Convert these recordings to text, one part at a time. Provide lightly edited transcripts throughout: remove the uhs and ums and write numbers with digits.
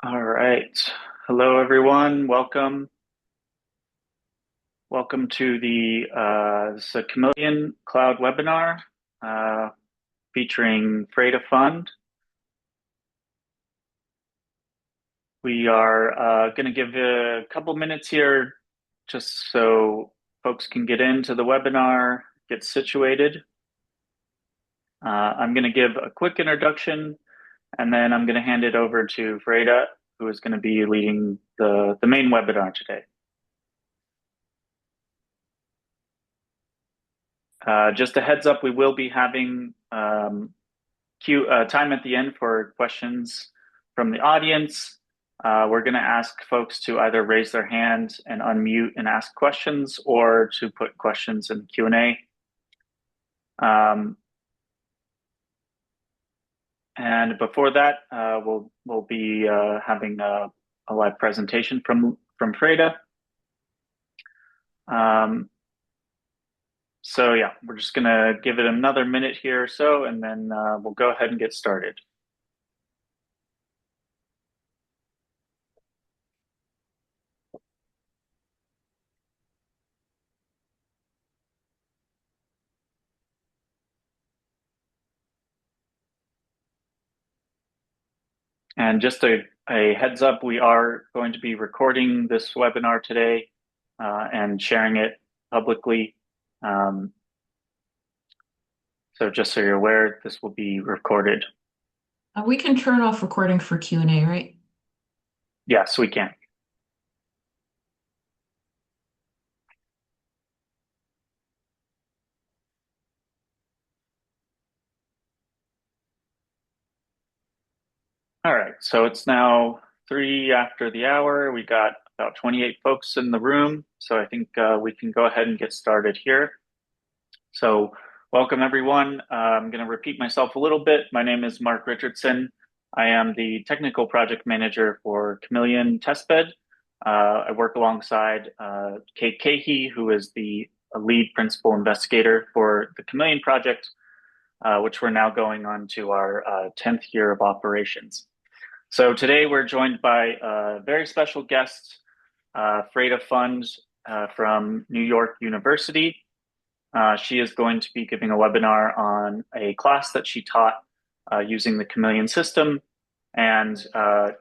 All right. Hello, everyone. Welcome. Welcome to this is a Chameleon Cloud webinar uh, featuring Fraida Fund. We are going to give a couple minutes here just so folks can get into the webinar, get situated. I'm going to give a quick introduction, and then I'm going to hand it over to Fraida, who is going to be leading the main webinar today. Just a heads up, we will be having time at the end for questions from the audience. We're going to ask folks to either raise their hand and unmute and ask questions, or to put questions in the Q&A. And before that, we'll be having a live presentation from Fraida. So yeah, we're just going to give it another minute here or so, and then we'll go ahead and get started. And just a heads up, we are going to be recording this webinar today and sharing it publicly. So just so you're aware, this will be recorded. We can turn off recording for Q&A, right? Yes, we can. All right, so it's now 3 after the hour. We got about 28 folks in the room, so I think we can go ahead and get started here. So welcome, everyone. I'm going to repeat myself a little bit. My name is Mark Richardson. I am the technical project manager for Chameleon Testbed. I work alongside Kate Cahey, who is the lead principal investigator for the Chameleon project, which we're now going on to our 10th year of operations. So today we're joined by a very special guest, Fraida Fund from New York University. She is going to be giving a webinar on a class that she taught using the Chameleon system, and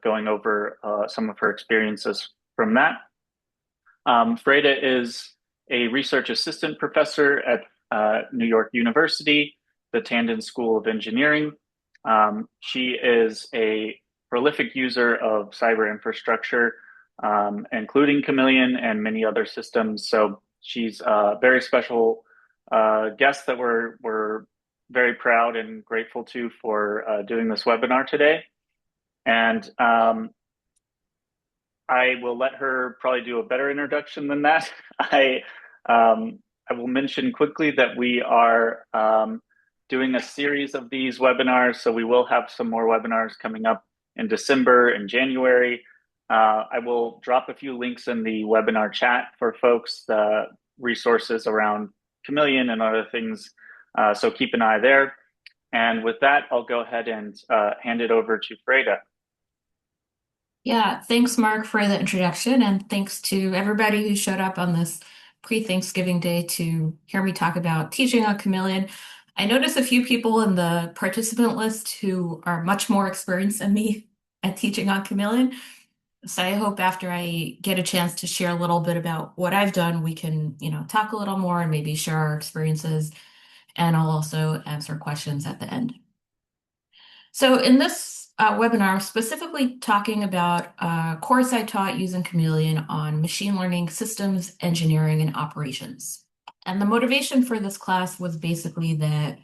going over some of her experiences from that. Fraida is a research assistant professor at New York University, the Tandon School of Engineering. She is a prolific user of cyber infrastructure, including Chameleon and many other systems. So she's a very special guest that we're very proud and grateful to for doing this webinar today. And I will let her probably do a better introduction than that. I will mention quickly that we are doing a series of these webinars, so we will have some more webinars coming up in December and January. I will drop a few links in the webinar chat for folks, resources around Chameleon and other things, so keep an eye there. And with that, I'll go ahead and hand it over to Fraida. Yeah, thanks, Mark, for the introduction, and thanks to everybody who showed up on this pre-Thanksgiving day to hear me talk about teaching on Chameleon. I noticed a few people in the participant list who are much more experienced than me at teaching on Chameleon. So I hope after I get a chance to share a little bit about what I've done, we can, talk a little more and maybe share our experiences. And I'll also answer questions at the end. So in this webinar, specifically talking about a course I taught using Chameleon on machine learning systems, engineering, and operations. And the motivation for this class was basically that,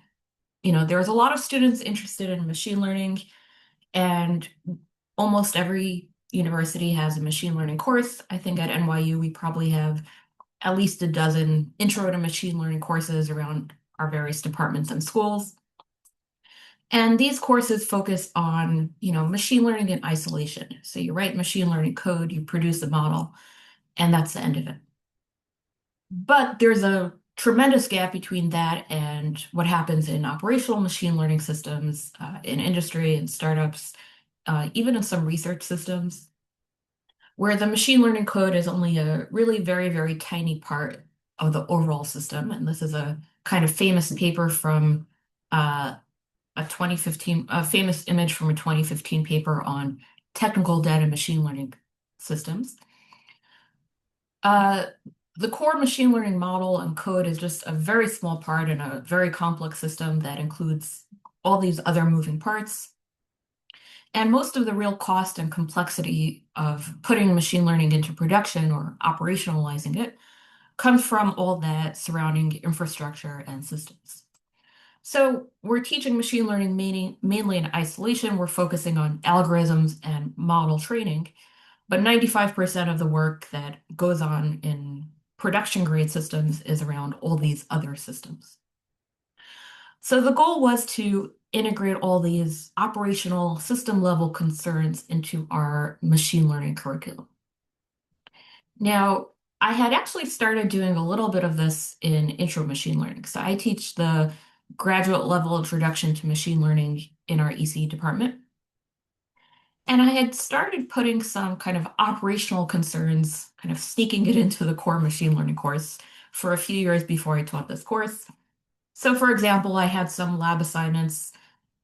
there was a lot of students interested in machine learning, and almost every university has a machine learning course. I think at NYU, we probably have at least a dozen intro to machine learning courses around our various departments and schools. And these courses focus on, machine learning in isolation. So you write machine learning code, you produce a model, and that's the end of it. But there's a tremendous gap between that and what happens in operational machine learning systems, in industry and startups. even in some research systems, where the machine learning code is only a really very, very tiny part of the overall system. And this is a kind of famous paper from uh, a famous image from a 2015 paper on technical data machine learning systems. Uh, the core machine learning model and code is just a very small part in a very complex system that includes all these other moving parts. And most of the real cost and complexity of putting machine learning into production or operationalizing it comes from all that surrounding infrastructure and systems. So we're teaching machine learning mainly in isolation. We're focusing on algorithms and model training, but 95% of the work that goes on in production grade systems is around all these other systems. So the goal was to integrate all these operational system level concerns into our machine learning curriculum. Now, I had actually started doing a little bit of this in intro machine learning. So I teach the graduate level introduction to machine learning in our EC department. And I had started putting some kind of operational concerns, kind of sneaking it into the core machine learning course for a few years before I taught this course. So, for example, I had some lab assignments.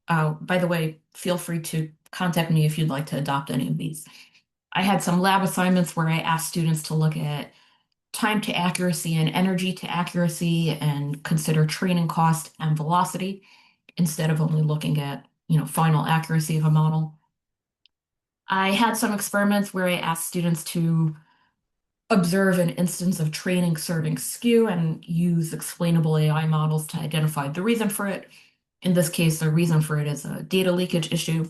By the way, feel free to contact me if you'd like to adopt any of these. I had some lab assignments where I asked students to look at time to accuracy and energy to accuracy and consider training cost and velocity instead of only looking at, final accuracy of a model. I had some experiments where I asked students to observe an instance of training serving skew and use explainable AI models to identify the reason for it. In this case, the reason for it is a data leakage issue.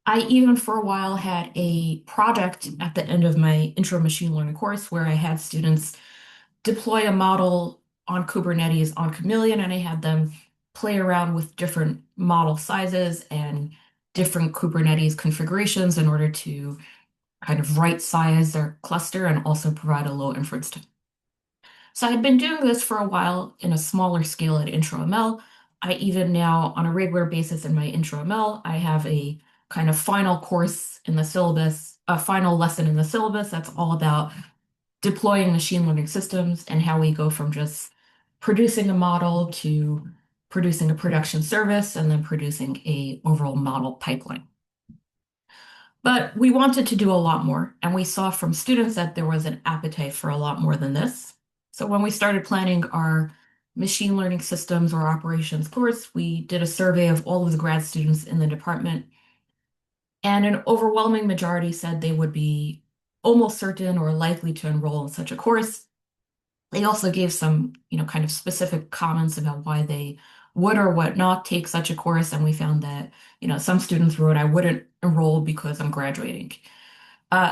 I even for a while had a project at the end of my intro machine learning course where I had students deploy a model on Kubernetes on Chameleon, and I had them play around with different model sizes and different Kubernetes configurations in order to kind of right size their cluster and also provide a low inference time. So I had been doing this for a while in a smaller scale at Intro ML. I even now, on a regular basis in my Intro ML, I have a kind of final course in the syllabus, a final lesson in the syllabus that's all about deploying machine learning systems and how we go from just producing a model to producing a production service and then producing a overall model pipeline. But we wanted to do a lot more, and we saw from students that there was an appetite for a lot more than this. So when we started planning our machine learning systems or operations course, we did a survey of all of the grad students in the department, and an overwhelming majority said they would be almost certain or likely to enroll in such a course. They also gave some, kind of specific comments about why they would or would not take such a course. And we found that, some students wrote, I wouldn't enroll because I'm graduating.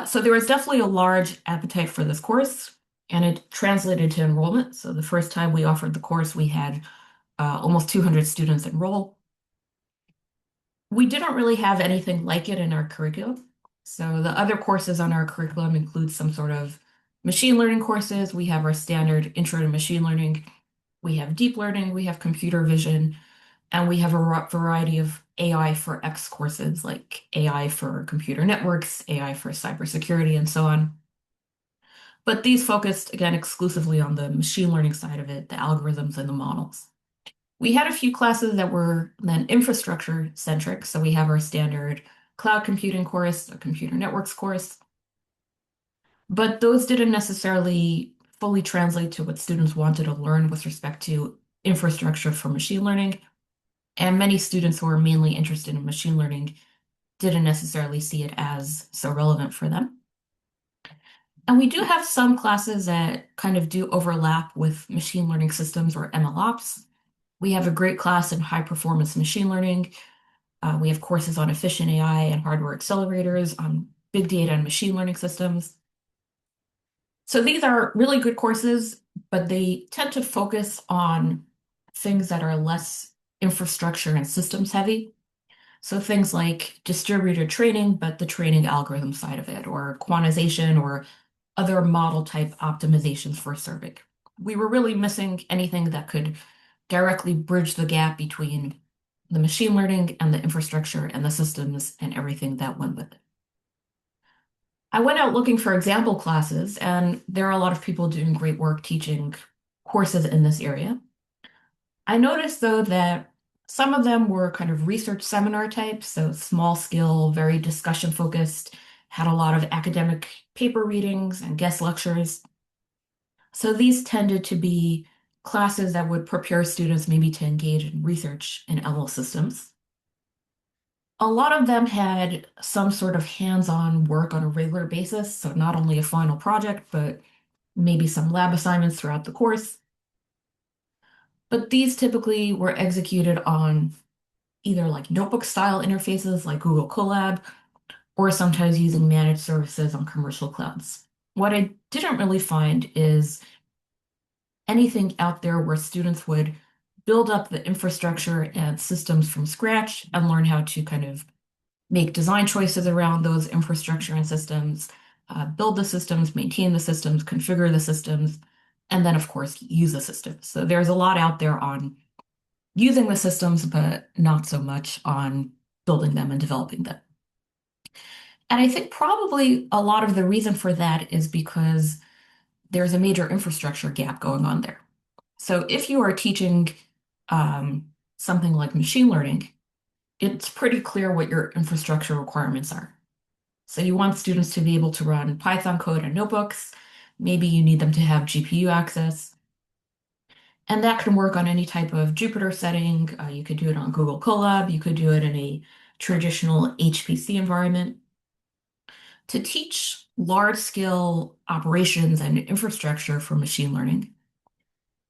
So there was definitely a large appetite for this course, and it translated to enrollment. So the first time we offered the course, we had almost 200 students enroll. We didn't really have anything like it in our curriculum. So the other courses on our curriculum include some sort of machine learning courses. We have our standard intro to machine learning. We have deep learning, we have computer vision, and we have a variety of AI for X courses like AI for computer networks, AI for cybersecurity, and so on. But these focused again exclusively on the machine learning side of it, the algorithms and the models. We had a few classes that were then infrastructure centric. So we have our standard cloud computing course, a computer networks course, but those didn't necessarily fully translate to what students wanted to learn with respect to infrastructure for machine learning. And many students who were mainly interested in machine learning didn't necessarily see it as so relevant for them. And we do have some classes that kind of do overlap with machine learning systems or MLOps. We have a great class in high performance machine learning. We have courses on efficient AI and hardware accelerators, on big data and machine learning systems. So these are really good courses, but they tend to focus on things that are less infrastructure and systems heavy. So things like distributed training, but the training algorithm side of it, or quantization, or other model type optimizations for serving. We were really missing anything that could directly bridge the gap between the machine learning and the infrastructure and the systems and everything that went with it. I went out looking for example classes, and there are a lot of people doing great work teaching courses in this area. I noticed, though, that some of them were kind of research seminar types, so small scale, very discussion focused, had a lot of academic paper readings and guest lectures. So these tended to be classes that would prepare students maybe to engage in research in ML systems. A lot of them had some sort of hands-on work on a regular basis, so not only a final project, but maybe some lab assignments throughout the course. But these typically were executed on either like notebook style interfaces like Google Colab, or sometimes using managed services on commercial clouds. What I didn't really find is anything out there where students would build up the infrastructure and systems from scratch and learn how to kind of make design choices around those infrastructure and systems, build the systems, maintain the systems, configure the systems, and then, of course, use the systems. So there's a lot out there on using the systems, but not so much on building them and developing them. And I think probably a lot of the reason for that is because there's a major infrastructure gap going on there. So if you are teaching something like machine learning, it's pretty clear what your infrastructure requirements are. So you want students to be able to run Python code in notebooks. Maybe you need them to have GPU access. And that can work on any type of Jupyter setting. You could do it on Google Colab. You could do it in a traditional HPC environment. To teach large-scale operations and infrastructure for machine learning,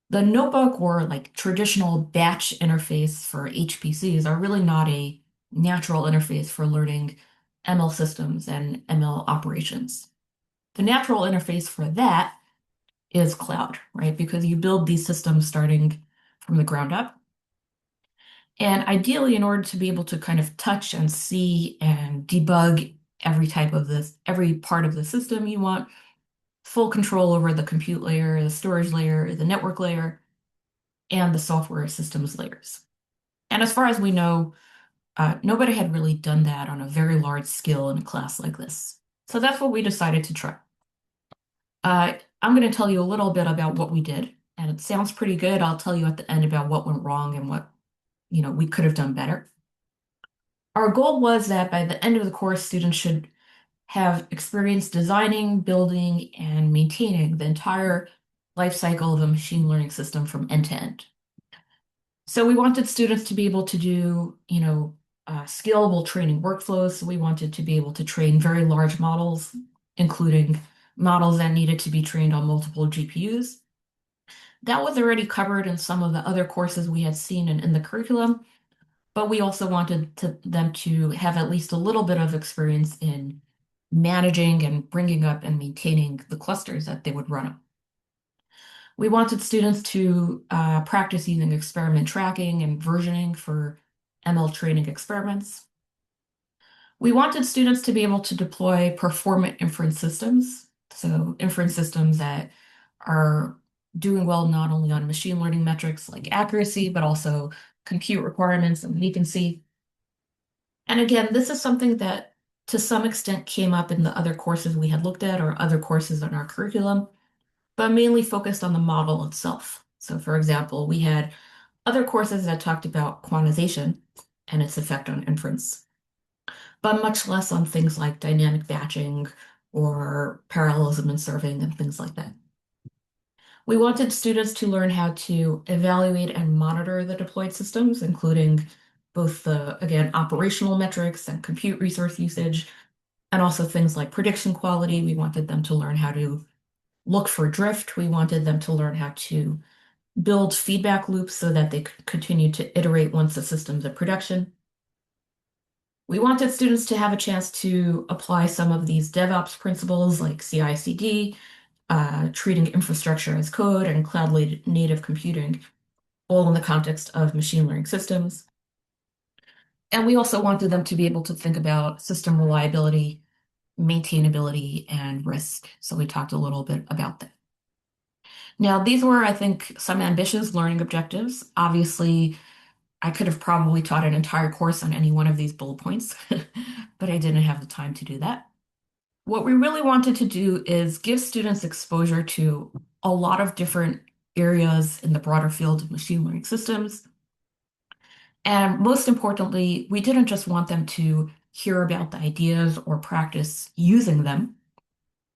the notebook or like traditional batch interface for HPCs are really not a natural interface for learning ML systems and ML operations. The natural interface for that is cloud, right? Because you build these systems starting from the ground up. And ideally, in order to be able to kind of touch and see and debug every type of this, every part of the system, you want full control over the compute layer, the storage layer, the network layer, and the software systems layers. And as far as we know, nobody had really done that on a very large scale in a class like this. So that's what we decided to try. I'm going to tell you a little bit about what we did, and it sounds pretty good. I'll tell you at the end about what went wrong and what, we could have done better. Our goal was that by the end of the course, students should have experience designing, building, and maintaining the entire life cycle of a machine learning system from end to end. So we wanted students to be able to do, scalable training workflows. So we wanted to be able to train very large models, including models that needed to be trained on multiple GPUs. That was already covered in some of the other courses we had seen in the curriculum, but we also wanted them to have at least a little bit of experience in managing and bringing up and maintaining the clusters that they would run on. We wanted students to practice using experiment tracking and versioning for ML training experiments. We wanted students to be able to deploy performant inference systems, so inference systems that are doing well not only on machine learning metrics like accuracy, but also compute requirements and latency. And again, this is something that to some extent came up in the other courses we had looked at or other courses in our curriculum, but mainly focused on the model itself. So for example, we had other courses that talked about quantization and its effect on inference, but much less on things like dynamic batching or parallelism and serving and things like that. We wanted students to learn how to evaluate and monitor the deployed systems, including both the, again, operational metrics and compute resource usage, and also things like prediction quality. We wanted them to learn how to look for drift. We wanted them to learn how to build feedback loops so that they could continue to iterate once the system's in production. We wanted students to have a chance to apply some of these DevOps principles like CI/CD, treating infrastructure as code, and cloud native computing, all in the context of machine learning systems. And we also wanted them to be able to think about system reliability, maintainability, and risk. So we talked a little bit about that. Now, these were, I think, some ambitious learning objectives. Obviously, I could have probably taught an entire course on any one of these bullet points, but I didn't have the time to do that. What we really wanted to do is give students exposure to a lot of different areas in the broader field of machine learning systems. And most importantly, we didn't just want them to hear about the ideas or practice using them.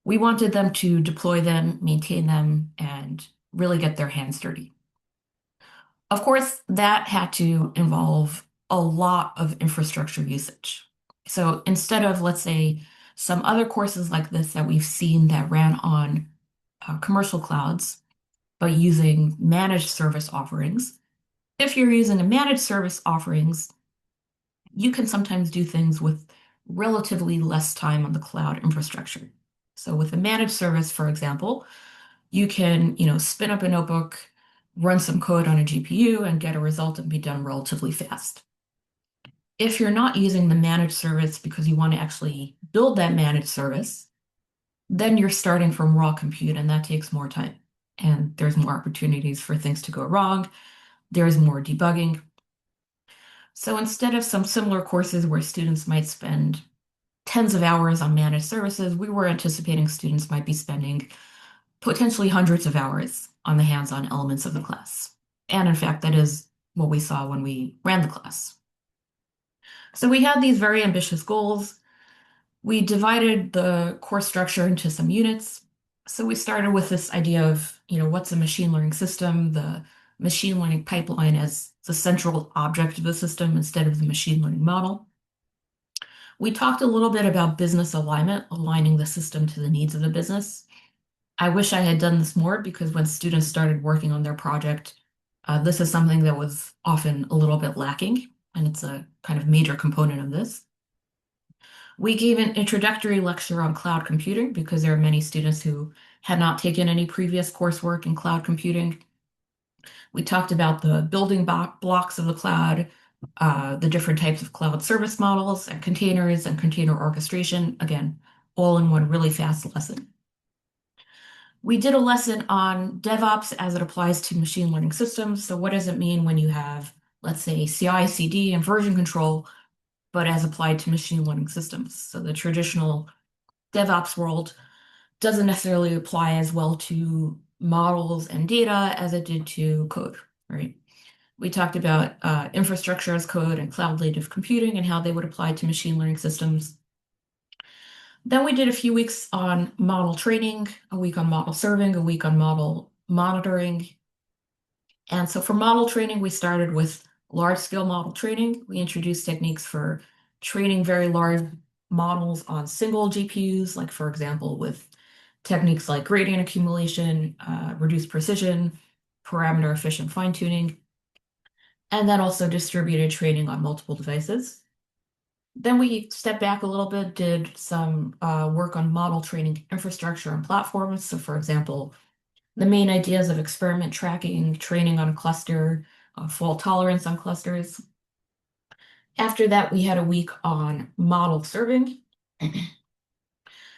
We wanted them to deploy them, maintain them, and really get their hands dirty. Of course, that had to involve a lot of infrastructure usage. So instead of, let's say, some other courses like this that we've seen that ran on commercial clouds, but using managed service offerings, if you're using a managed service offerings, you can sometimes do things with relatively less time on the cloud infrastructure. So with a managed service, for example, you can, spin up a notebook, run some code on a GPU and get a result and be done relatively fast. If you're not using the managed service because you want to actually build that managed service, then you're starting from raw compute and that takes more time. And there's more opportunities for things to go wrong. There's more debugging. So instead of some similar courses where students might spend tens of hours on managed services, we were anticipating students might be spending potentially hundreds of hours on the hands-on elements of the class. And in fact, that is what we saw when we ran the class. So we had these very ambitious goals. We divided the course structure into some units. So we started with this idea of, what's a machine learning system, the machine learning pipeline as the central object of the system instead of the machine learning model. We talked a little bit about business alignment, aligning the system to the needs of the business. I wish I had done this more because when students started working on their project, this is something that was often a little bit lacking, and it's a kind of major component of this. We gave an introductory lecture on cloud computing because there are many students who had not taken any previous coursework in cloud computing. We talked about the building blocks of the cloud, the different types of cloud service models and container orchestration, again, all in one really fast lesson. We did a lesson on DevOps as it applies to machine learning systems. So what does it mean when you have, let's say, CI, CD, and version control, but as applied to machine learning systems? So the traditional DevOps world doesn't necessarily apply as well to models and data as it did to code, right? We talked about infrastructure as code and cloud native computing and how they would apply to machine learning systems. Then we did a few weeks on model training, a week on model serving, a week on model monitoring. And so for model training, we started with large scale model training. We introduced techniques for training very large models on single GPUs, like for example, with techniques like gradient accumulation, reduced precision, parameter efficient fine tuning, and then also distributed training on multiple devices. Then we stepped back a little bit, did some work on model training infrastructure and platforms. So for example, the main ideas of experiment tracking, training on a cluster, fault tolerance on clusters. After that, we had a week on model serving.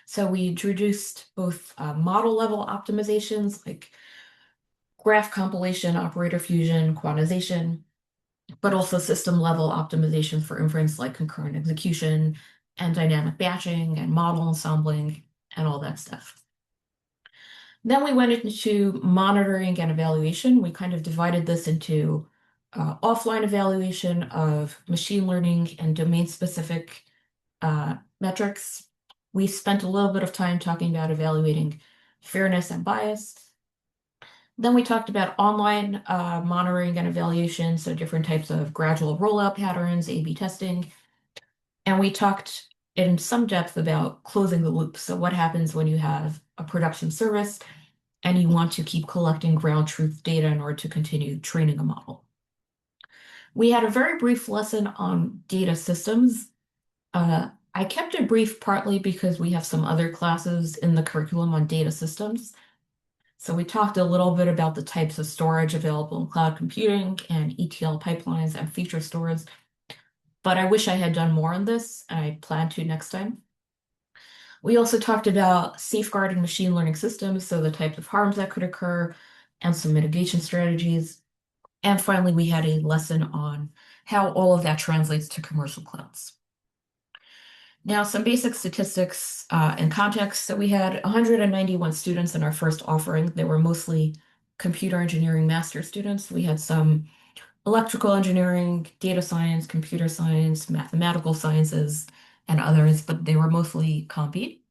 So we introduced both model level optimizations like graph compilation, operator fusion, quantization, but also system level optimizations for inference like concurrent execution and dynamic batching and model ensembling and all that stuff. Then we went into monitoring and evaluation. We kind of divided this into offline evaluation of machine learning and domain-specific metrics. We spent a little bit of time talking about evaluating fairness and bias. Then we talked about online monitoring and evaluation, so different types of gradual rollout patterns, A/B testing. And we talked in some depth about closing the loop. So what happens when you have a production service and you want to keep collecting ground truth data in order to continue training a model. We had a very brief lesson on data systems. I kept it brief partly because we have some other classes in the curriculum on data systems. So we talked a little bit about the types of storage available in cloud computing and ETL pipelines and feature stores. But I wish I had done more on this, and I plan to next time. We also talked about safeguarding machine learning systems, so the types of harms that could occur, and some mitigation strategies. And finally, we had a lesson on how all of that translates to commercial clouds. Now, some basic statistics and context. So we had 191 students in our first offering. They were mostly computer engineering master students. We had some electrical engineering, data science, computer science, mathematical sciences, and others, but they were mostly compete.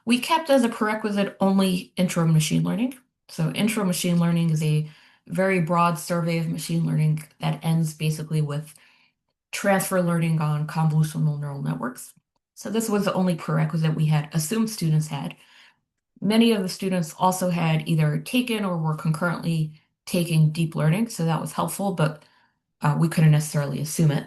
We kept as a prerequisite only intro machine learning. So intro machine learning is a very broad survey of machine learning that ends basically with transfer learning on convolutional neural networks. So this was the only prerequisite we had assumed students had. Many of the students also had either taken or were concurrently taking deep learning, so that was helpful, but we couldn't necessarily assume it.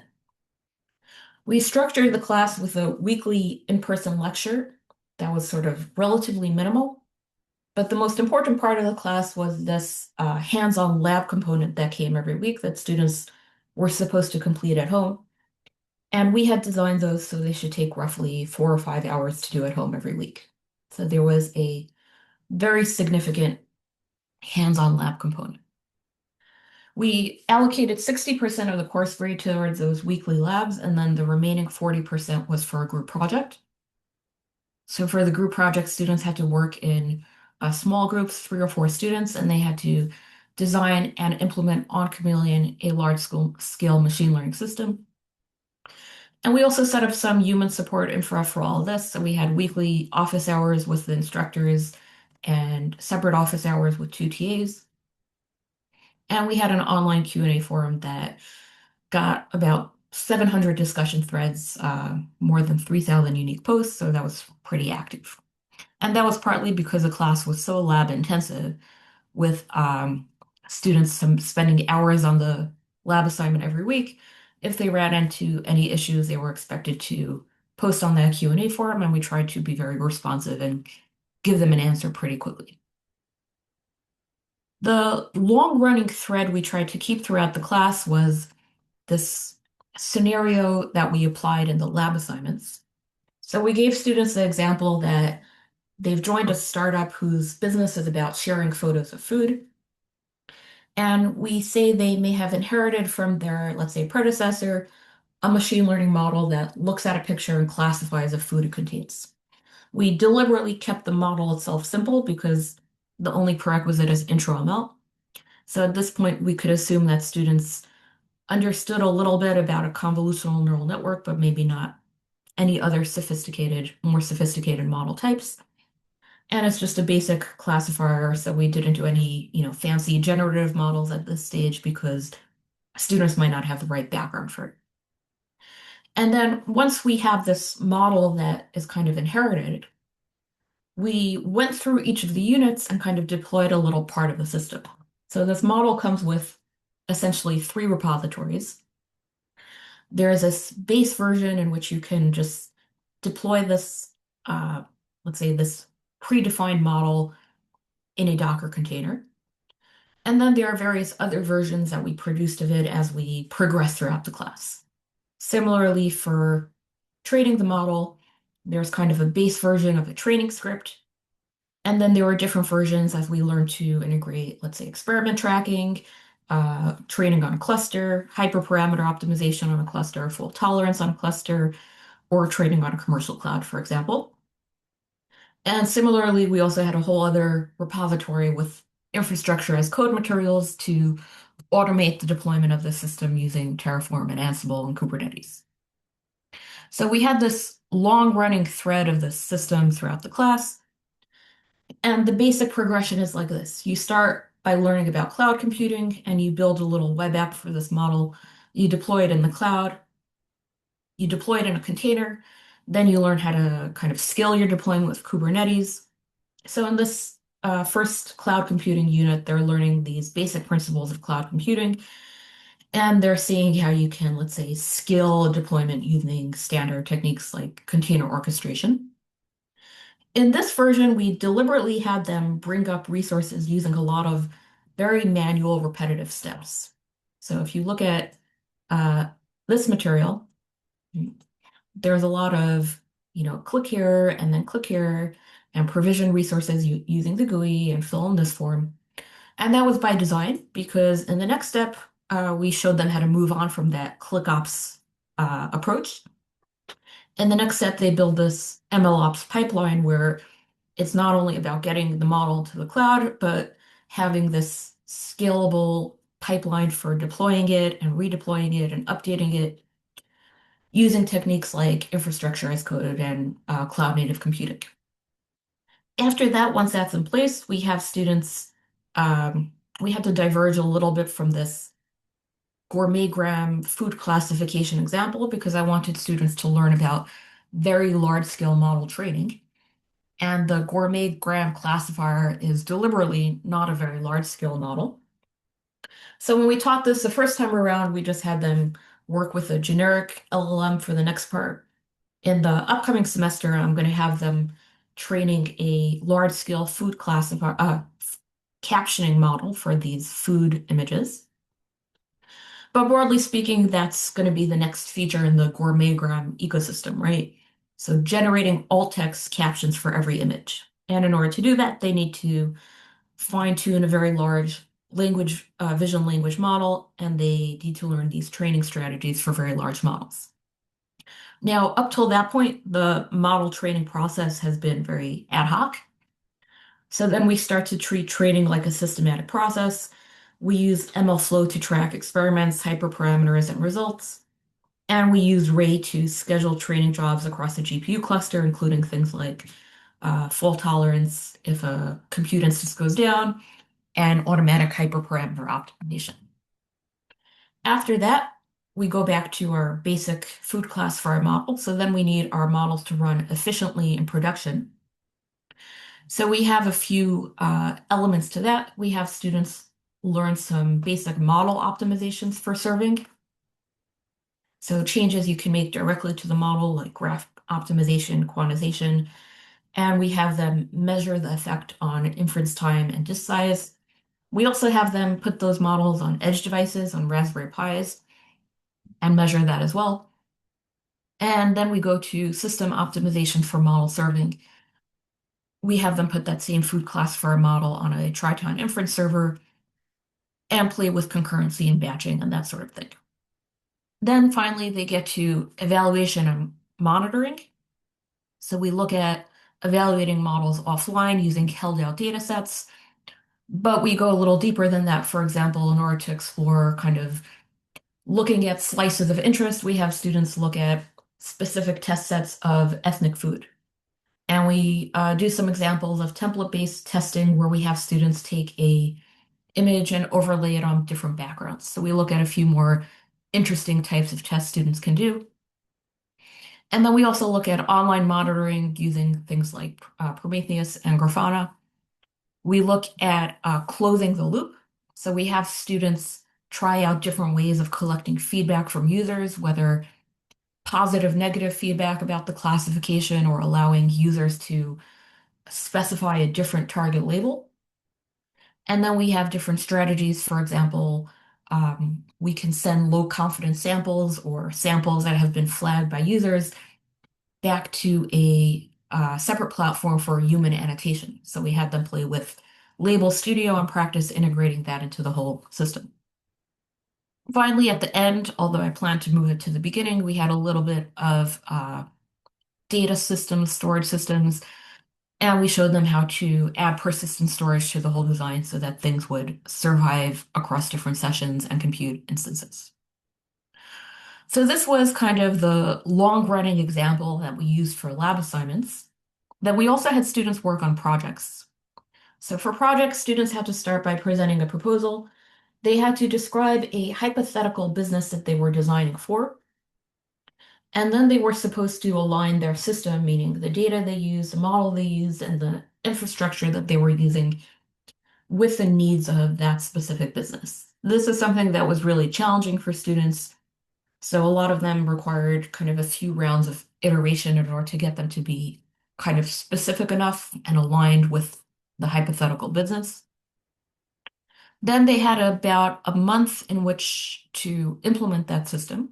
We structured the class with a weekly in-person lecture that was sort of relatively minimal, but the most important part of the class was this hands-on lab component that came every week that students were supposed to complete at home. And we had designed those so they should take roughly 4 or 5 hours to do at home every week. So there was a very significant hands-on lab component. We allocated 60% of the course grade towards those weekly labs, and then the remaining 40% was for a group project. So for the group project, students had to work in small groups, 3 or 4 students, and they had to design and implement on Chameleon a large scale machine learning system. And we also set up some human support infra for all of this. So we had weekly office hours with the instructors and separate office hours with 2 TAs. And we had an online Q&A forum that got about 700 discussion threads, more than 3,000 unique posts. So that was pretty active. And that was partly because the class was so lab intensive with students spending hours on the lab assignment every week. If they ran into any issues, they were expected to post on that Q&A forum, and we tried to be very responsive and give them an answer pretty quickly. The long-running thread we tried to keep throughout the class was this scenario that we applied in the lab assignments. So we gave students the example that they've joined a startup whose business is about sharing photos of food. And we say they may have inherited from their, let's say, predecessor, a machine learning model that looks at a picture and classifies a food it contains. We deliberately kept the model itself simple because the only prerequisite is intro ML. So at this point, we could assume that students understood a little bit about a convolutional neural network, but maybe not any other more sophisticated model types. And it's just a basic classifier, so we didn't do any, fancy generative models at this stage because students might not have the right background for it. And then once we have this model that is kind of inherited, we went through each of the units and kind of deployed a little part of the system. So this model comes with essentially 3 repositories. There is this base version in which you can just deploy this, let's say, this predefined model in a Docker container. And then there are various other versions that we produced of it as we progress throughout the class. Similarly, for training the model, there's kind of a base version of a training script. And then there were different versions as we learned to integrate, let's say, experiment tracking, training on a cluster, hyperparameter optimization on a cluster, fault tolerance on a cluster, or training on a commercial cloud, for example. And similarly, we also had a whole other repository with infrastructure as code materials to automate the deployment of the system using Terraform and Ansible and Kubernetes. So we had this long-running thread of the system throughout the class, and the basic progression is like this. You start by learning about cloud computing, and you build a little web app for this model. You deploy it in the cloud, you deploy it in a container, then you learn how to kind of scale your deployment with Kubernetes. So in this first cloud computing unit, they're learning these basic principles of cloud computing, and they're seeing how you can, let's say, scale a deployment using standard techniques like container orchestration. In this version, we deliberately had them bring up resources using a lot of very manual, repetitive steps. So if you look at uh, this material, there's a lot of, click here and then click here and provision resources using the GUI and fill in this form. And that was by design because in the next step, we showed them how to move on from that ClickOps approach. In the next step, they build this MLOps pipeline where it's not only about getting the model to the cloud, but having this scalable pipeline for deploying it and redeploying it and updating it using techniques like infrastructure as code and cloud native computing. After that, once that's in place, we have students, we have to diverge a little bit from this gourmet gram food classification example because I wanted students to learn about very large scale model training. And the gourmet gram classifier is deliberately not a very large scale model. So when we taught this the first time around, we just had them work with a generic LLM for the next part. In the upcoming semester, I'm going to have them training a large scale food classifier, captioning model for these food images. But broadly speaking, that's going to be the next feature in the gourmetgram ecosystem, right? So generating alt text captions for every image. And in order to do that, they need to fine tune a very large language, vision language model, and they need to learn these training strategies for very large models. Now, up till that point, the model training process has been very ad hoc. So then we start to treat training like a systematic process. We use MLflow to track experiments, hyperparameters, and results. And we use Ray to schedule training jobs across the GPU cluster, including things like fault tolerance if a compute instance goes down, and automatic hyperparameter optimization. After that, we go back to our basic food class for our model. So then we need our models to run efficiently in production. So we have a few elements to that. We have students learn some basic model optimizations for serving. So changes you can make directly to the model, like graph optimization, quantization, and we have them measure the effect on inference time and disk size. We also have them put those models on edge devices, on Raspberry Pis, and measure that as well. And then we go to system optimization for model serving. We have them put that same food class for a model on a Triton inference server and play with concurrency and batching and that sort of thing. Then finally, they get to evaluation and monitoring. So we look at evaluating models offline using held out data sets, but we go a little deeper than that. For example, in order to explore kind of looking at slices of interest, we have students look at specific test sets of ethnic food. And we do some examples of template-based testing where we have students take a image and overlay it on different backgrounds. So we look at a few more interesting types of tests students can do. And then we also look at online monitoring using things like Prometheus and Grafana. We look at closing the loop. So we have students try out different ways of collecting feedback from users, whether positive, negative feedback about the classification or allowing users to specify a different target label. And then we have different strategies. For example, we can send low confidence samples or samples that have been flagged by users back to a separate platform for human annotation. So we had them play with Label Studio and practice integrating that into the whole system. Finally, at the end, although I planned to move it to the beginning, we had a little bit of data systems, storage systems, and we showed them how to add persistent storage to the whole design so that things would survive across different sessions and compute instances. So this was kind of the long-running example that we used for lab assignments. Then we also had students work on projects. So for projects, students had to start by presenting a proposal. They had to describe a hypothetical business that they were designing for. And then they were supposed to align their system, meaning the data they used, the model they used, and the infrastructure that they were using with the needs of that specific business. This is something that was really challenging for students. So a lot of them required kind of a few rounds of iteration in order to get them to be kind of specific enough and aligned with the hypothetical business. Then they had about a month in which to implement that system.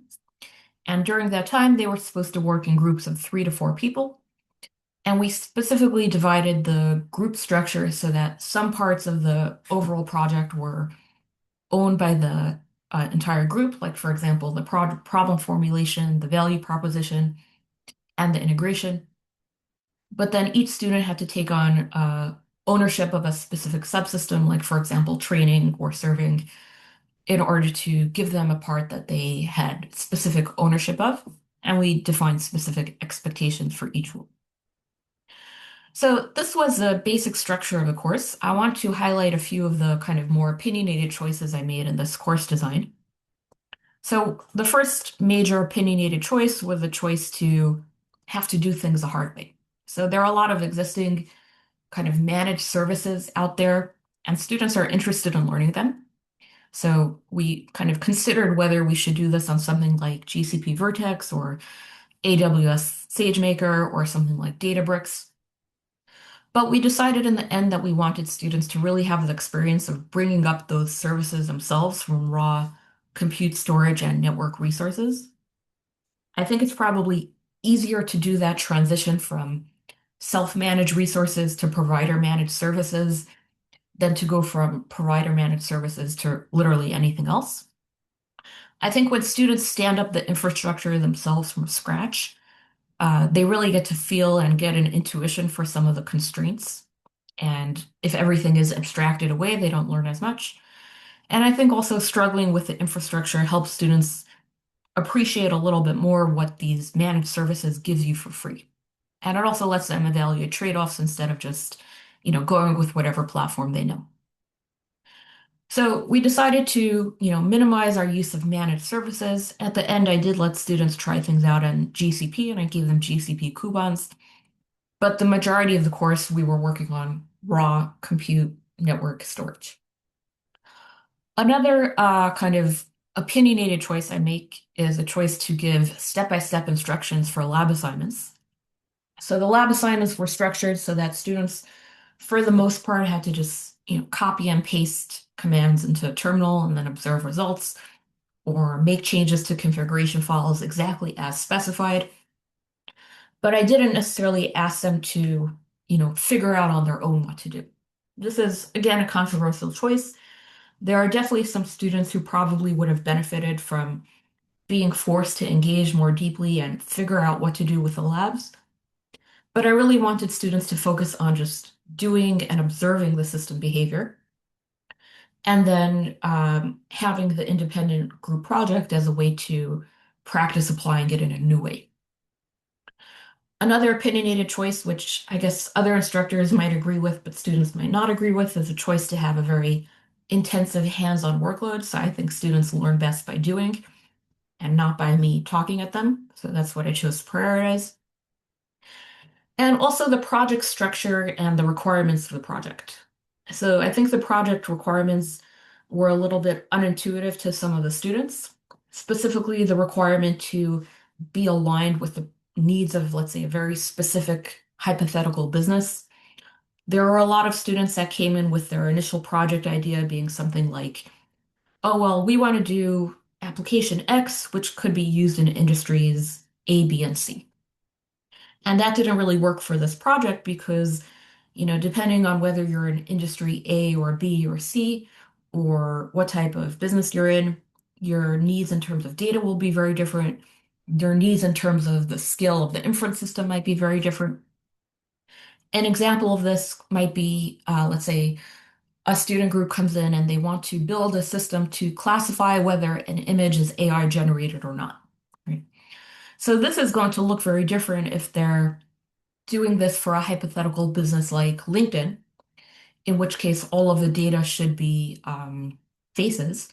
And during that time, they were supposed to work in groups of 3 to 4 people. And we specifically divided the group structure so that some parts of the overall project were owned by the entire group, like, for example, the problem formulation, the value proposition, and the integration. But then each student had to take on ownership of a specific subsystem, like, for example, training or serving, in order to give them a part that they had specific ownership of. And we defined specific expectations for each role. So this was the basic structure of the course. I want to highlight a few of the kind of more opinionated choices I made in this course design. So the first major opinionated choice was the choice to have to do things the hard way. So there are a lot of existing kind of managed services out there, and students are interested in learning them. So we kind of considered whether we should do this on something like GCP Vertex or AWS SageMaker or something like Databricks. But we decided in the end that we wanted students to really have the experience of bringing up those services themselves from raw compute storage and network resources. I think it's probably easier to do that transition from self-managed resources to provider-managed services than to go from provider-managed services to literally anything else. I think when students stand up the infrastructure themselves from scratch, they really get to feel and get an intuition for some of the constraints. And if everything is abstracted away, they don't learn as much. And I think also struggling with the infrastructure helps students appreciate a little bit more what these managed services gives you for free. And it also lets them evaluate trade-offs instead of just, going with whatever platform they know. So we decided to, minimize our use of managed services. At the end, I did let students try things out on GCP and I gave them GCP coupons. But the majority of the course, we were working on raw compute network storage. Another kind of opinionated choice I make is a choice to give step-by-step instructions for lab assignments. So the lab assignments were structured so that students, for the most part, had to just, copy and paste commands into a terminal and then observe results or make changes to configuration files exactly as specified. But I didn't necessarily ask them to, figure out on their own what to do. This is, again, a controversial choice. There are definitely some students who probably would have benefited from being forced to engage more deeply and figure out what to do with the labs. But I really wanted students to focus on just doing and observing the system behavior, and then having the independent group project as a way to practice applying it in a new way. Another opinionated choice, which I guess other instructors might agree with, but students might not agree with, is a choice to have a very intensive hands-on workload. So I think students learn best by doing and not by me talking at them. So that's what I chose to prioritize. And also the project structure and the requirements of the project. So I think the project requirements were a little bit unintuitive to some of the students, specifically the requirement to be aligned with the needs of, let's say, a very specific hypothetical business. There were a lot of students that came in with their initial project idea being something like, oh, well, we want to do application X, which could be used in industries A, B, and C. And that didn't really work for this project because, depending on whether you're in industry A or B or C, or what type of business you're in, your needs in terms of data will be very different. Your needs in terms of the skill of the inference system might be very different. An example of this might be, let's say, a student group comes in and they want to build a system to classify whether an image is AI generated or not. Right? So this is going to look very different if they're doing this for a hypothetical business like LinkedIn, in which case all of the data should be faces,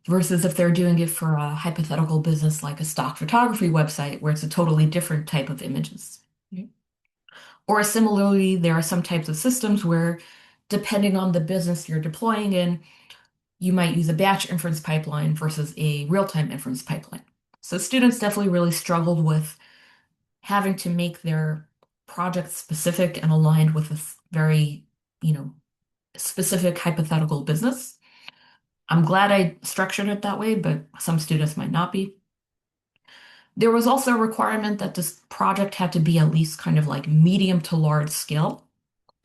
versus if they're doing it for a hypothetical business like a stock photography website, where it's a totally different type of images. Right? Or similarly, there are some types of systems where, depending on the business you're deploying in, you might use a batch inference pipeline versus a real-time inference pipeline. So students definitely really struggled with having to make their project specific and aligned with a very, you know, specific hypothetical business. I'm glad I structured it that way, but some students might not be. There was also a requirement that this project had to be at least kind of like medium to large scale.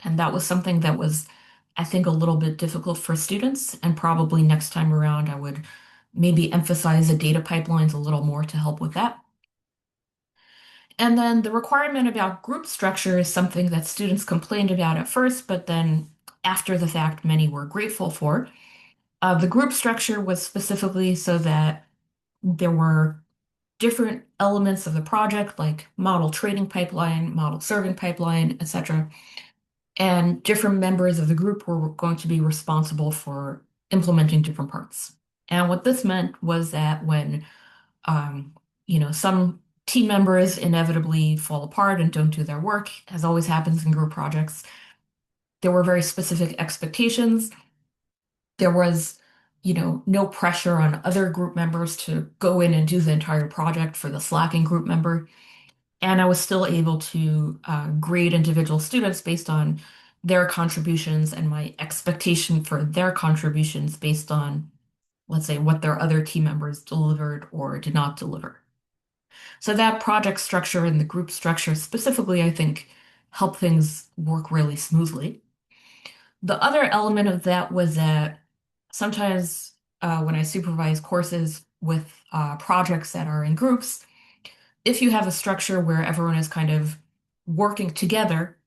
And that was something that was, I think, a little bit difficult for students. And probably next time around, I would maybe emphasize the data pipelines a little more to help with that. And then the requirement about group structure is something that students complained about at first, but then after the fact, many were grateful for. The group structure was specifically so that there were different elements of the project, like model training pipeline, model serving pipeline, etc. And different members of the group were going to be responsible for implementing different parts. And what this meant was that when, um, some team members inevitably fall apart and don't do their work, as always happens in group projects, there were very specific expectations. There was, no pressure on other group members to go in and do the entire project for the slacking group member. And I was still able to grade individual students based on their contributions and my expectation for their contributions based on, let's say, what their other team members delivered or did not deliver. So that project structure and the group structure specifically, I think, helped things work really smoothly. The other element of that was that sometimes when I supervise courses with projects that are in groups, if you have a structure where everyone is kind of working together,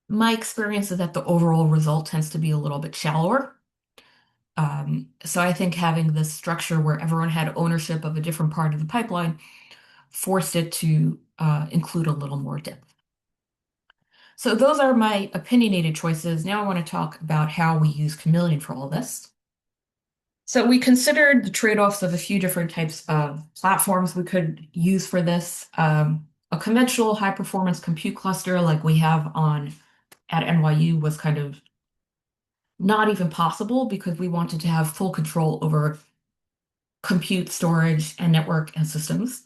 my experience is that the overall result tends to be a little bit shallower. So I think having this structure where everyone had ownership of a different part of the pipeline forced it to include a little more depth. So those are my opinionated choices. Now I want to talk about how we use Chameleon for all this. So we considered the trade-offs of a few different types of platforms we could use for this. A conventional high-performance compute cluster like we have on at NYU was kind of not even possible because we wanted to have full control over compute, storage, and network and systems.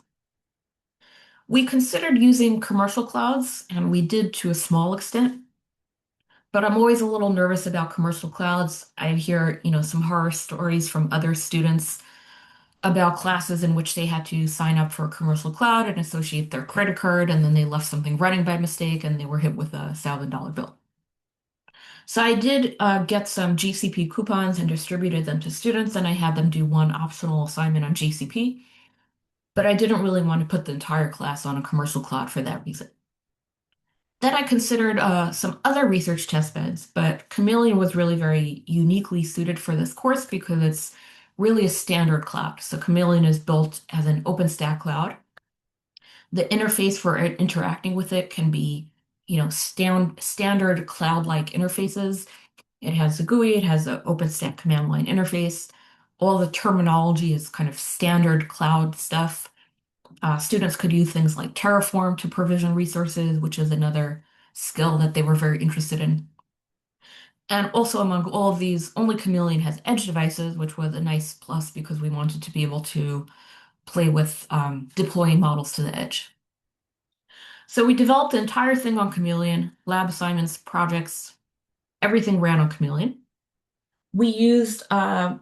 We considered using commercial clouds, and we did to a small extent, but I'm always a little nervous about commercial clouds. I hear, some horror stories from other students about classes in which they had to sign up for a commercial cloud and associate their credit card, and then they left something running by mistake and they were hit with a $1,000 bill. So I did get some GCP coupons and distributed them to students, and I had them do one optional assignment on GCP, but I didn't really want to put the entire class on a commercial cloud for that reason. Then I considered some other research test beds, but Chameleon was really very uniquely suited for this course because it's really a standard cloud. So Chameleon is built as an OpenStack cloud. The interface for interacting with it can be, standard cloud-like interfaces. It has a GUI, it has an OpenStack command line interface. All the terminology is kind of standard cloud stuff. Students could use things like Terraform to provision resources, which is another skill that they were very interested in. And also among all of these, only Chameleon has edge devices, which was a nice plus because we wanted to be able to play with deploying models to the edge. So we developed the entire thing on Chameleon, lab assignments, projects, everything ran on Chameleon. We used the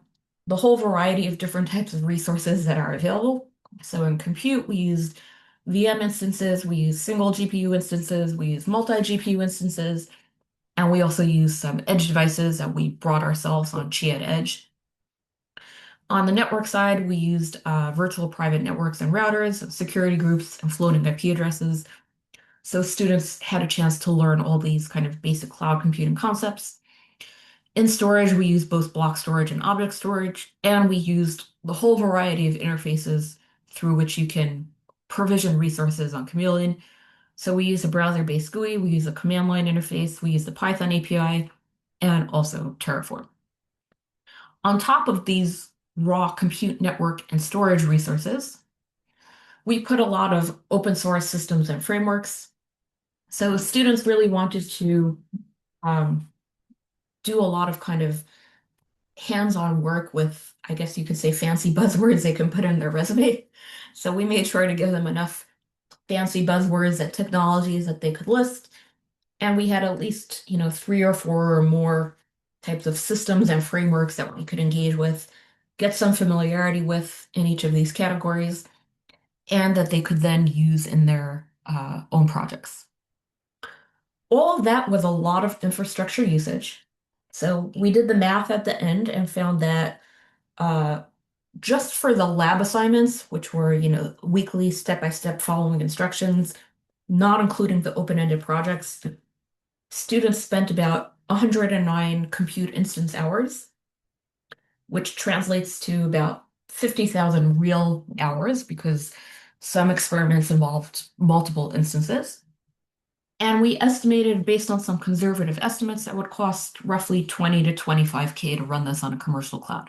whole variety of different types of resources that are available. So in compute, we used VM instances, we used single GPU instances, we used multi-GPU instances, and we also used some edge devices that we brought ourselves on Chiat Edge. On the network side, we used virtual private networks and routers, security groups, and floating IP addresses. So students had a chance to learn all these kind of basic cloud computing concepts. In storage, we used both block storage and object storage, and we used the whole variety of interfaces through which you can provision resources on Chameleon. So we use a browser-based GUI, we use a command line interface, we use the Python API, and also Terraform. On top of these raw compute network and storage resources, we put a lot of open source systems and frameworks. So students really wanted to um, do a lot of kind of hands-on work with, I guess you could say, fancy buzzwords they can put in their resume. So we made sure to give them enough fancy buzzwords and technologies that they could list. And we had at least, 3 or 4 or more types of systems and frameworks that we could engage with, get some familiarity with in each of these categories. and that they could then use in their own projects. All of that was a lot of infrastructure usage. So we did the math at the end and found that uh, just for the lab assignments, which were, weekly step-by-step following instructions, not including the open-ended projects, students spent about 109 compute instance hours, which translates to about 50,000 real hours because some experiments involved multiple instances. And we estimated, based on some conservative estimates, that would cost roughly 20 to 25K to run this on a commercial cloud.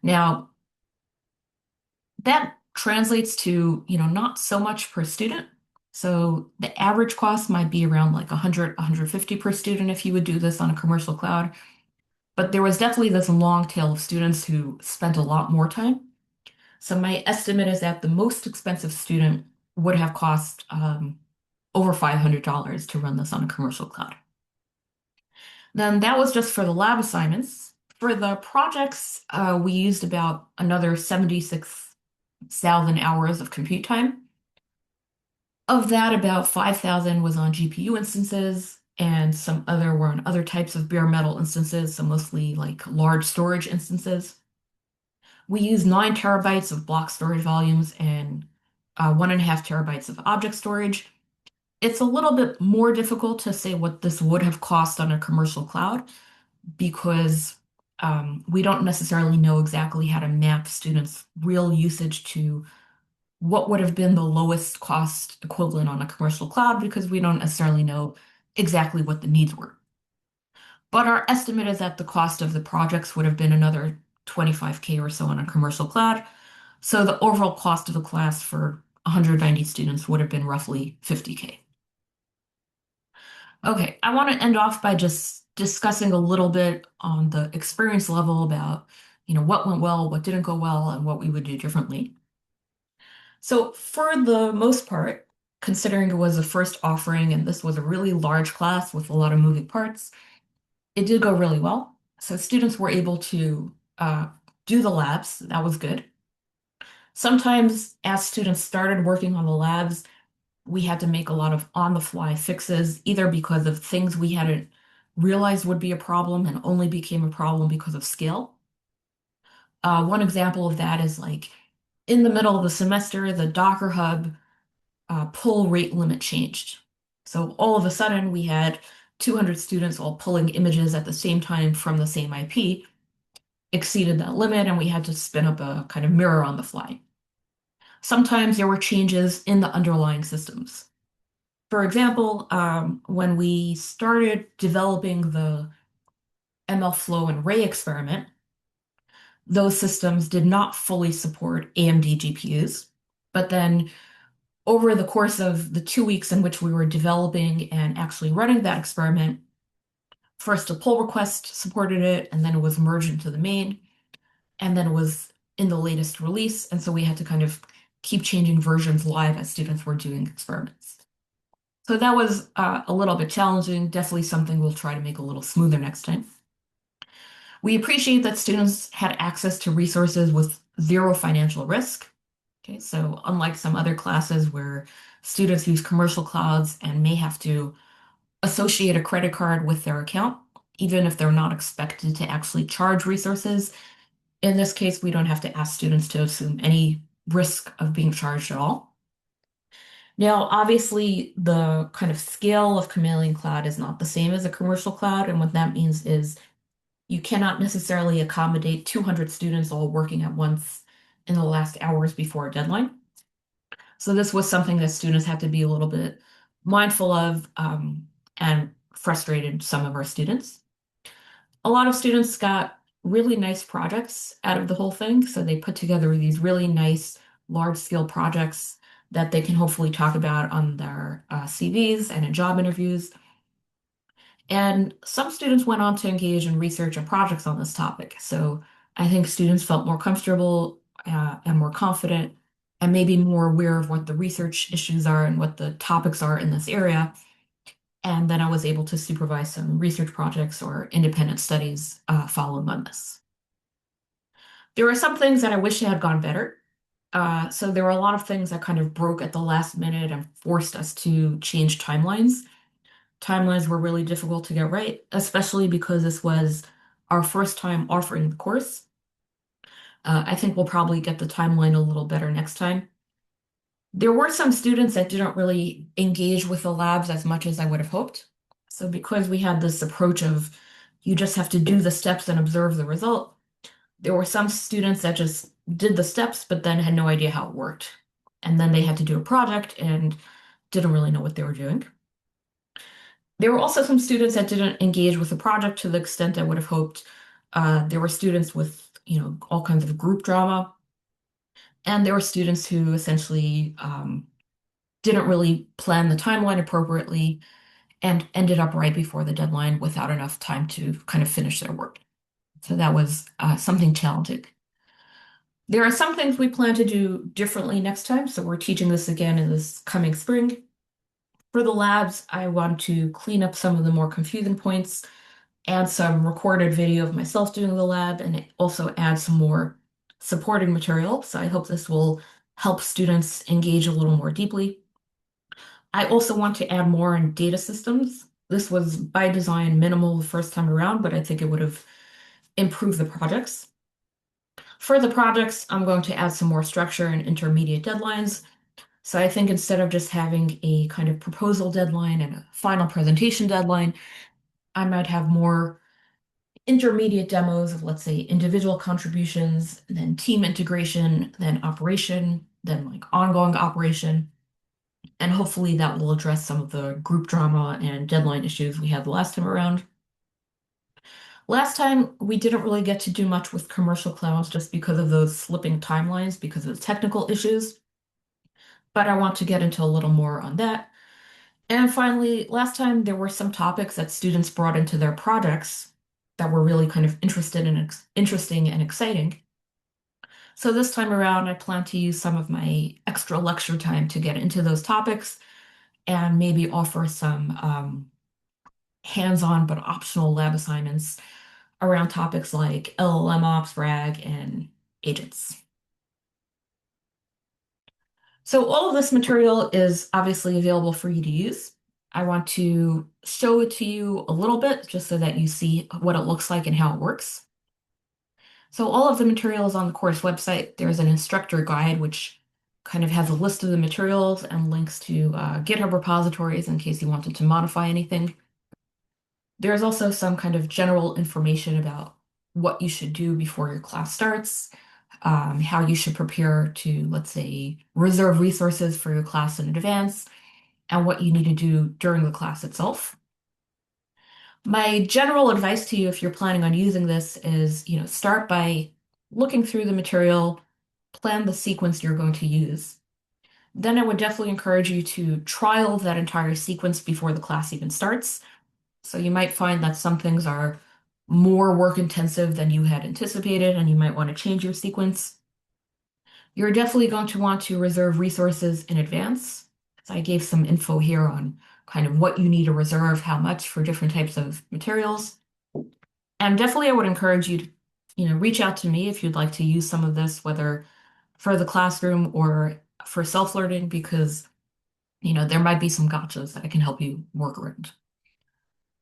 Now, that translates to, not so much per student. So the average cost might be around like 100, 150 per student if you would do this on a commercial cloud. But there was definitely this long tail of students who spent a lot more time. So my estimate is that the most expensive student would have cost over $500 to run this on a commercial cloud. Then that was just for the lab assignments. For the projects, we used about another 76,000 hours of compute time. Of that, about 5,000 was on GPU instances, and some other were on other types of bare metal instances, so mostly like large storage instances. We use 9 TB of block storage volumes and 1.5 TB of object storage. It's a little bit more difficult to say what this would have cost on a commercial cloud because we don't necessarily know exactly how to map students' real usage to what would have been the lowest cost equivalent on a commercial cloud because we don't necessarily know exactly what the needs were. But our estimate is that the cost of the projects would have been another 25K or so on a commercial cloud. So the overall cost of the class for 190 students would have been roughly 50K. Okay, I want to end off by just discussing a little bit on the experience level about, what went well, what didn't go well, and what we would do differently. So for the most part, considering it was a first offering and this was a really large class with a lot of moving parts, it did go really well. So students were able to do the labs. That was good. Sometimes as students started working on the labs, we had to make a lot of on-the-fly fixes, either because of things we hadn't realized would be a problem and only became a problem because of scale. One example of that is like in the middle of the semester, the Docker Hub pull rate limit changed. So all of a sudden, we had 200 students all pulling images at the same time from the same IP, exceeded that limit, and we had to spin up a kind of mirror on the fly. Sometimes there were changes in the underlying systems. For example, when we started developing the MLflow and Ray experiment, those systems did not fully support AMD GPUs. But then over the course of the 2 weeks in which we were developing and actually running that experiment, first a pull request supported it, and then it was merged into the main, and then it was in the latest release. And so we had to kind of keep changing versions live as students were doing experiments. So that was a little bit challenging, definitely something we'll try to make a little smoother next time. We appreciate that students had access to resources with zero financial risk. Okay, so unlike some other classes where students use commercial clouds and may have to associate a credit card with their account, even if they're not expected to actually charge resources, in this case, we don't have to ask students to assume any risk of being charged at all. Now, obviously, the kind of scale of Chameleon Cloud is not the same as a commercial cloud, and what that means is you cannot necessarily accommodate 200 students all working at once in the last hours before a deadline. So this was something that students had to be a little bit mindful of and frustrated some of our students. A lot of students got really nice projects out of the whole thing. So they put together these really nice large scale projects that they can hopefully talk about on their CVs and in job interviews. And some students went on to engage in research and projects on this topic. So I think students felt more comfortable and more confident and maybe more aware of what the research issues are and what the topics are in this area. And then I was able to supervise some research projects or independent studies following on this. There were some things that I wish had gone better. So there were a lot of things that kind of broke at the last minute and forced us to change timelines. Timelines were really difficult to get right, especially because this was our first time offering the course. I think we'll probably get the timeline a little better next time. There were some students that didn't really engage with the labs as much as I would have hoped. So because we had this approach of you just have to do the steps and observe the result, there were some students that just did the steps but then had no idea how it worked. And then they had to do a project and didn't really know what they were doing. There were also some students that didn't engage with the project to the extent I would have hoped. There were students with, all kinds of group drama, and there were students who essentially didn't really plan the timeline appropriately and ended up right before the deadline without enough time to kind of finish their work. So that was something challenging. There are some things we plan to do differently next time, so we're teaching this again in this coming spring. For the labs, I want to clean up some of the more confusing points, add some recorded video of myself doing the lab, and also add some more supporting material. So I hope this will help students engage a little more deeply. I also want to add more in data systems. This was by design minimal the first time around, but I think it would have improved the projects. For the projects, I'm going to add some more structure and intermediate deadlines. So I think instead of just having a kind of proposal deadline and a final presentation deadline, I might have more intermediate demos of, let's say, individual contributions, then team integration, then operation, then like ongoing operation. And hopefully that will address some of the group drama and deadline issues we had the last time around. Last time, we didn't really get to do much with commercial clouds just because of those slipping timelines, because of the technical issues. But I want to get into a little more on that. And finally, last time there were some topics that students brought into their projects that were really kind of interesting and exciting. So this time around, I plan to use some of my extra lecture time to get into those topics and maybe offer some hands-on but optional lab assignments around topics like MLOps, RAG, and agents. So all of this material is obviously available for you to use. I want to show it to you a little bit just so that you see what it looks like and how it works. So all of the material is on the course website. There's an instructor guide, which kind of has a list of the materials and links to GitHub repositories in case you wanted to modify anything. There's also some kind of general information about what you should do before your class starts, how you should prepare to, let's say, reserve resources for your class in advance, and what you need to do during the class itself. My general advice to you if you're planning on using this is, start by looking through the material, plan the sequence you're going to use. Then I would definitely encourage you to trial that entire sequence before the class even starts. So you might find that some things are more work intensive than you had anticipated, and you might want to change your sequence. You're definitely going to want to reserve resources in advance. So I gave some info here on kind of what you need to reserve, how much for different types of materials. And definitely I would encourage you to, reach out to me if you'd like to use some of this, whether for the classroom or for self-learning, because, there might be some gotchas that I can help you work around.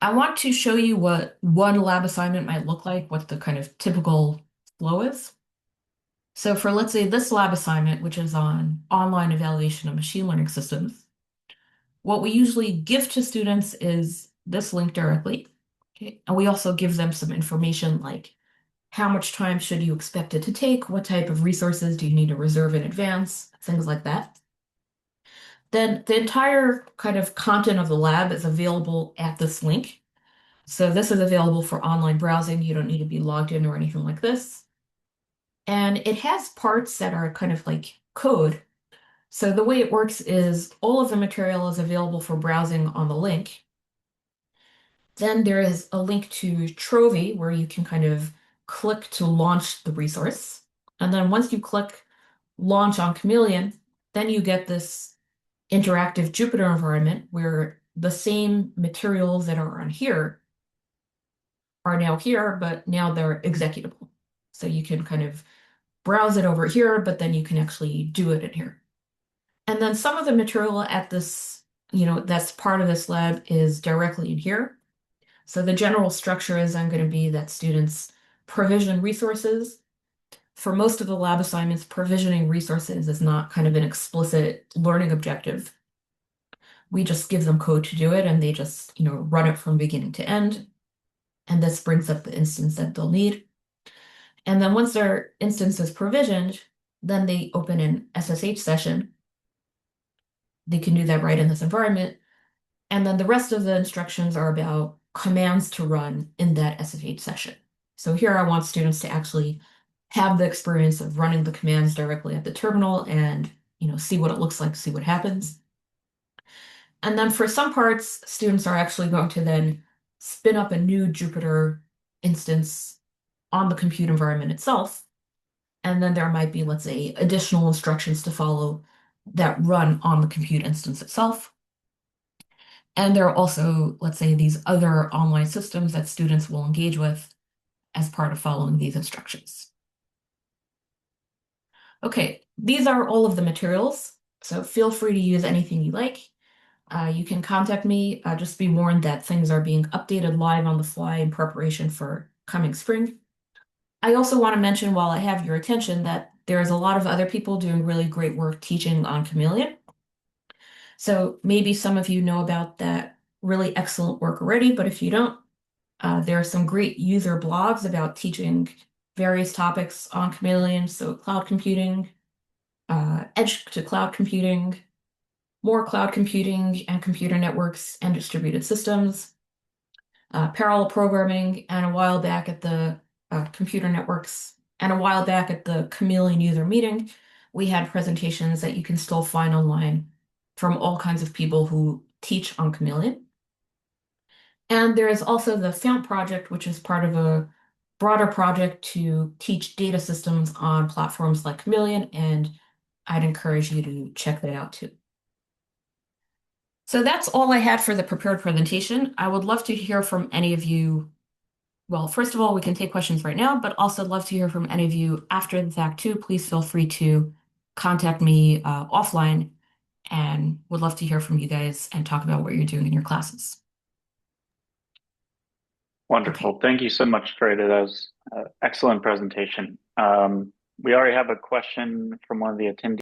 I want to show you what one lab assignment might look like, what the kind of typical flow is. So for, let's say, this lab assignment, which is on online evaluation of machine learning systems, what we usually give to students is this link directly. Okay? And we also give them some information like how much time should you expect it to take, what type of resources do you need to reserve in advance, things like that. Then the entire kind of content of the lab is available at this link. So this is available for online browsing. You don't need to be logged in or anything like this. And it has parts that are kind of like code. So the way it works is all of the material is available for browsing on the link. Then there is a link to Trovi where you can kind of click to launch the resource. And then once you click launch on Chameleon, then you get this interactive Jupyter environment where the same materials that are on here are now here, but now they're executable. So you can kind of browse it over here, but then you can actually do it in here. And then some of the material at this, that's part of this lab is directly in here. So the general structure is I'm going to be that students provision resources. For most of the lab assignments, provisioning resources is not kind of an explicit learning objective. We just give them code to do it and they just, run it from beginning to end. And this brings up the instance that they'll need. And then once their instance is provisioned, then they open an SSH session. They can do that right in this environment. And then the rest of the instructions are about commands to run in that SSH session. So here I want students to actually have the experience of running the commands directly at the terminal and, see what it looks like, see what happens. And then for some parts, students are actually going to then spin up a new Jupyter instance on the compute environment itself. And then there might be, let's say, additional instructions to follow that run on the compute instance itself. And there are also, let's say, these other online systems that students will engage with as part of following these instructions. Okay, these are all of the materials, so feel free to use anything you like. You can contact me. Just be warned that things are being updated live on the fly in preparation for coming spring. I also want to mention, while I have your attention, that there's a lot of other people doing really great work teaching on Chameleon. So maybe some of you know about that really excellent work already, but if you don't, there are some great user blogs about teaching various topics on Chameleon, so cloud computing, edge to cloud computing, more cloud computing and computer networks and distributed systems, parallel programming, and a while back at the computer networks, and a while back at the Chameleon user meeting, we had presentations that you can still find online from all kinds of people who teach on Chameleon. And there is also the FAMP project, which is part of a broader project to teach data systems on platforms like Chameleon, and I'd encourage you to check that out too. So that's all I had for the prepared presentation. I would love to hear from any of you. Well, first of all, we can take questions right now, but also love to hear from any of you after the fact too. Please feel free to contact me offline and would love to hear from you guys and talk about what you're doing in your classes. Okay. Wonderful. Thank you so much, Fraida. That was an excellent presentation. We already have a question from one of the attendees.